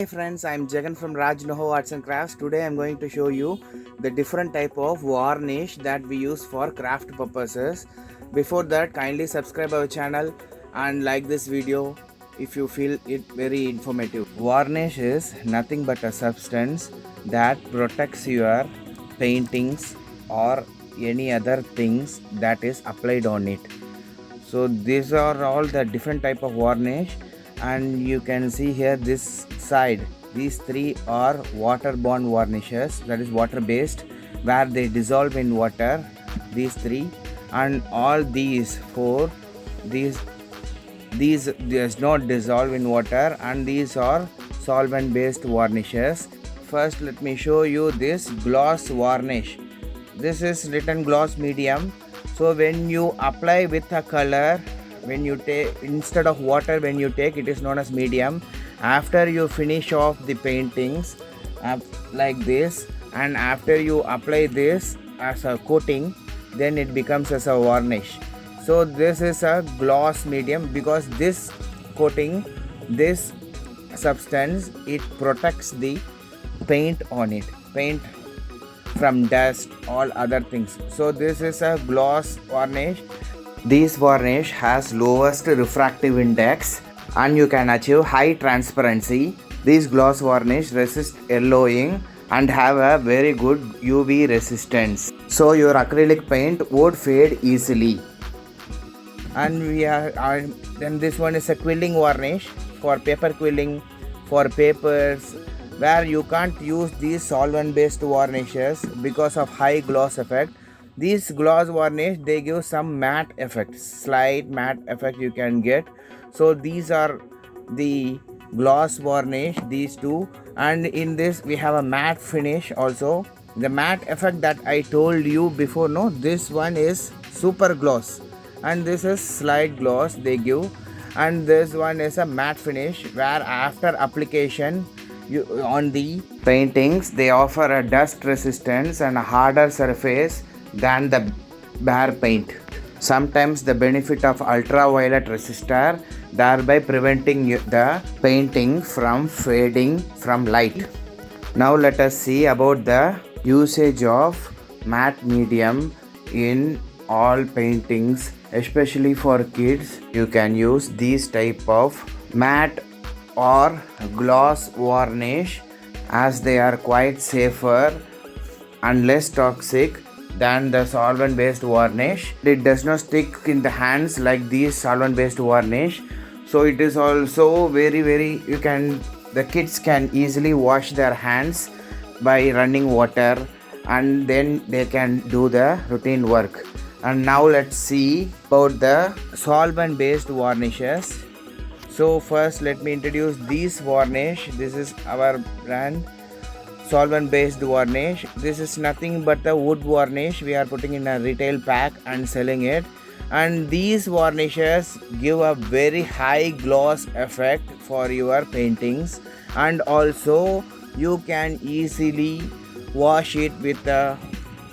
Hey friends, I'm Jagan from Raj Noho Arts and Crafts. Today I'm going to show you the different type of varnish that we use for craft purposes. Before that, kindly subscribe our channel and like this video if you feel it very informative. Varnish is nothing but a substance that protects your paintings or any other things that is applied on it. So these are all the different type of varnish, and you can see here this side, these three are waterborne varnishes, that is water based, where they dissolve in water, these three. And all these four, these does not dissolve in water, and these are solvent based varnishes. First let me show you this gloss varnish. This is written gloss medium. So when you apply with a color, when you take instead of water, when you take, it is known as medium. After you finish off the paintings like this, and after you apply this as a coating, then it becomes as a varnish. So this is a gloss medium because this coating, this substance, it protects the paint on it, paint from dust, all other things. So this is a gloss varnish. This varnish has lowest refractive index and you can achieve high transparency. This gloss varnish resists yellowing and have a very good UV resistance, so your acrylic paint would fade easily. And we are then this one is a quilling varnish for paper quilling, for papers where you can't use these solvent based varnishes because of high gloss effect. These gloss varnish, they give some matte effect, slight matte effect you can get. So these are the gloss varnish, these two. And in this we have a matte finish also. The matte effect that I told you before, no, this one is super gloss and this is slight gloss they give. And this one is a matte finish where after application on the paintings, they offer a dust resistance and a harder surface than the bare paint. Sometimes the benefit of ultraviolet resistor, thereby preventing the painting from fading from light. Now let us see about the usage of matte medium in all paintings, especially for kids. You can use these type of matte or gloss varnish as they are quite safer and less toxic than the solvent based varnish. It does not stick in the hands like these solvent based varnish. So it is also very the kids can easily wash their hands by running water and then they can do the routine work. And now let's see about the solvent based varnishes. So first let me introduce this varnish. This is our brand solvent based varnish. This is nothing but the wood varnish we are putting in a retail pack and selling it. And these varnishes give a very high gloss effect for your paintings, and also you can easily wash it with a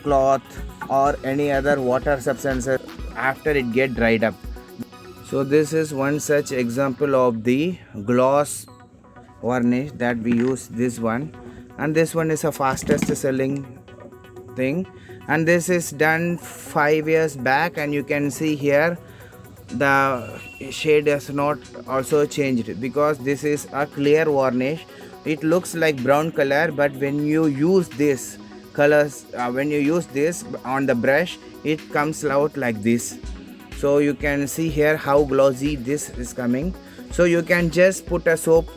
cloth or any other water substances after it get dried up. So this is one such example of the gloss varnish that we use, this one. And this one is a fastest selling thing, and this is done 5 years back, and you can see here the shade has not also changed because this is a clear varnish. It looks like brown color, but when you use this colors, when you use this on the brush, it comes out like this. So you can see here how glossy this is coming. So you can just put a soap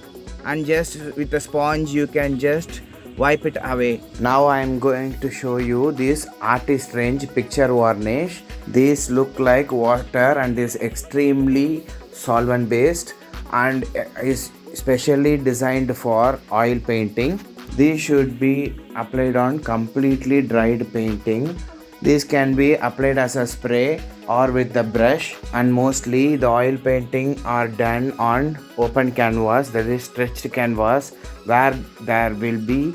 and just with a sponge you can just wipe it away. Now I am going to show you this artist range picture varnish. These look like water and is extremely solvent based and is specially designed for oil painting. These should be applied on completely dried painting. This can be applied as a spray or with the brush, and mostly the oil painting are done on open canvas, that is stretched canvas, where there will be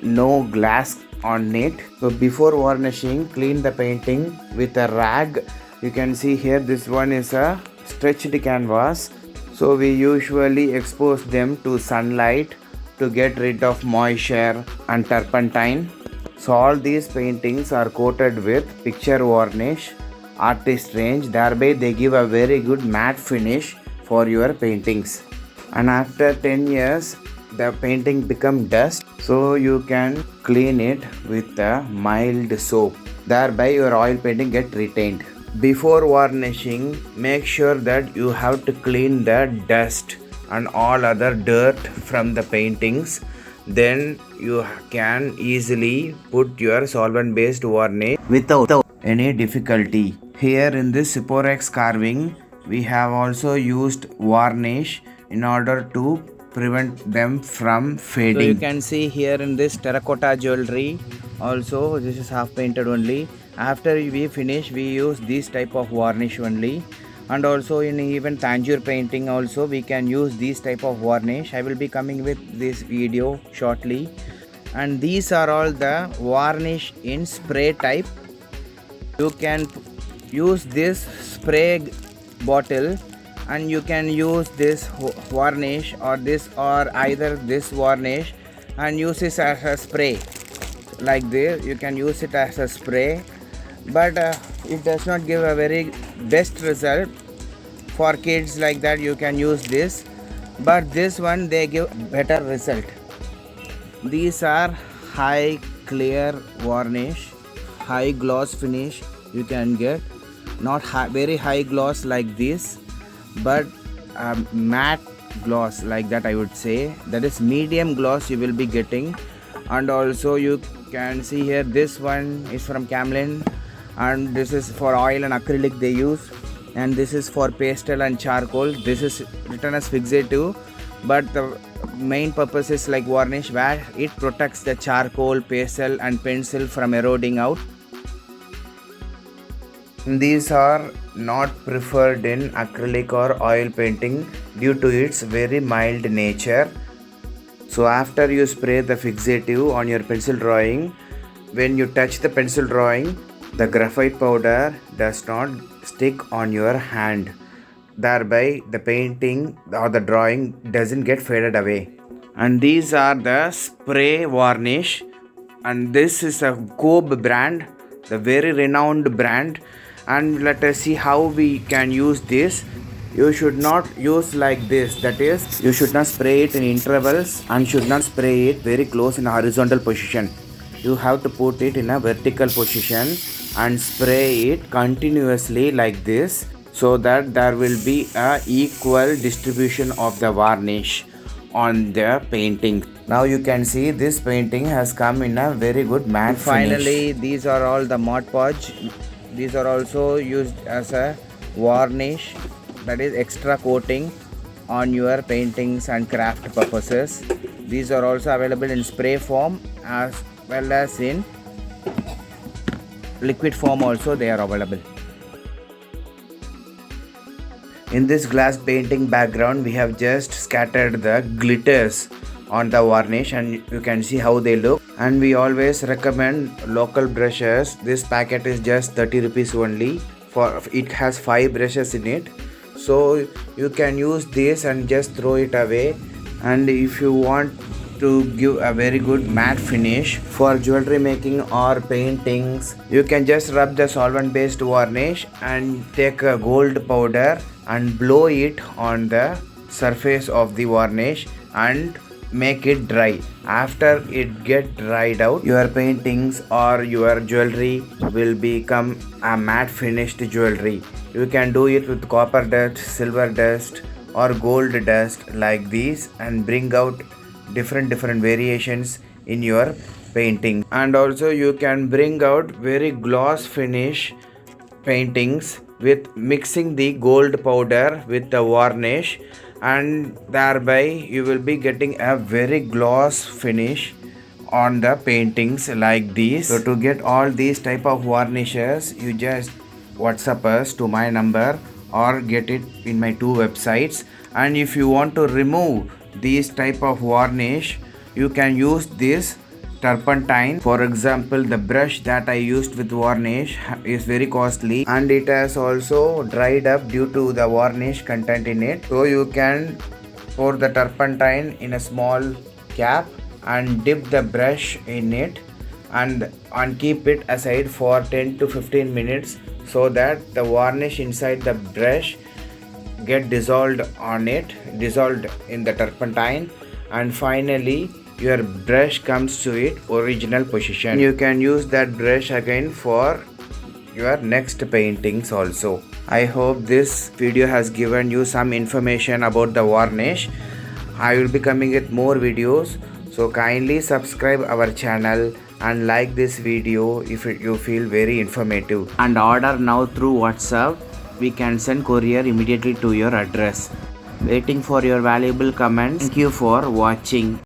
no glass on it. So before varnishing, clean the painting with a rag. You can see here this one is a stretched canvas, so we usually expose them to sunlight to get rid of moisture and turpentine. So all these paintings are coated with picture varnish, artist range, thereby they give a very good matte finish for your paintings. And after 10 years the painting become dust, so you can clean it with a mild soap, thereby your oil painting get retained. Before varnishing, make sure that you have to clean the dust and all other dirt from the paintings. Then you can easily put your solvent based varnish without any difficulty. Here in this Siporex carving, we have also used varnish in order to prevent them from fading. So you can see here in this terracotta jewelry also, this is half painted only. After we finish, we use this type of varnish only. And also in even Tanjore painting also we can use this type of varnish. I will be coming with this video shortly. And these are all the varnish in spray type. You can use this spray bottle and you can use this varnish or either this varnish and use it as a spray like this. You can use it as a spray, but it does not give a very best result. For kids like that you can use this, but this one they give better result. These are high clear varnish, high gloss finish you can get, not very high gloss like this, but matte gloss like that, I would say. That is medium gloss you will be getting. And also you can see here, this one is from Camlin, and this is for oil and acrylic they use, and this is for pastel and charcoal. This is written as fixative, but the main purpose is like varnish, where it protects the charcoal, pastel and pencil from eroding out. These are not preferred in acrylic or oil painting due to its very mild nature. So after you spray the fixative on your pencil drawing, when you touch the pencil drawing, the graphite powder does not stick on your hand. Thereby the painting or the drawing doesn't get faded away. And these are the spray varnish, and this is a Kobe brand, the very renowned brand. And let us see how we can use this. You should not use like this, that is, you should not spray it in intervals and should not spray it very close in a horizontal position. You have to put it in a vertical position and spray it continuously like this, so that there will be a equal distribution of the varnish on the painting. Now you can see this painting has come in a very good matte finish. Finally, these are all the Mod Podge. These are also used as a varnish, that is extra coating on your paintings and craft purposes. These are also available in spray form as well as in liquid form also they are available. In this glass painting background, we have just scattered the glitters on the varnish, and you can see how they look. And we always recommend local brushes. This packet is just 30 rupees only. For it has 5 brushes in it, so you can use this and just throw it away. And if you want to give a very good matte finish for jewelry making or paintings, you can just rub the solvent based varnish and take a gold powder and blow it on the surface of the varnish and make it dry. After it get dried out, your paintings or your jewelry will become a matte finished jewelry. You can do it with copper dust, silver dust or gold dust like these, and bring out different variations in your painting. And also you can bring out very gloss finish paintings with mixing the gold powder with the varnish, and thereby you will be getting a very gloss finish on the paintings like these. So to get all these type of varnishes, you just WhatsApp us to my number or get it in my 2 websites. And if you want to remove these type of varnish, you can use this turpentine. For example, the brush that I used with varnish is very costly and it has also dried up due to the varnish content in it. So you can pour the turpentine in a small cap and dip the brush in it and keep it aside for 10 to 15 minutes so that the varnish inside the brush get dissolved in the turpentine, and finally your brush comes to its original position. You can use that brush again for your next paintings also. I hope this video has given you some information about the varnish. I will be coming with more videos, so kindly subscribe our channel and like this video if you feel very informative, and order now through WhatsApp. We can send courier immediately to your address. Waiting for your valuable comments. Thank you for watching.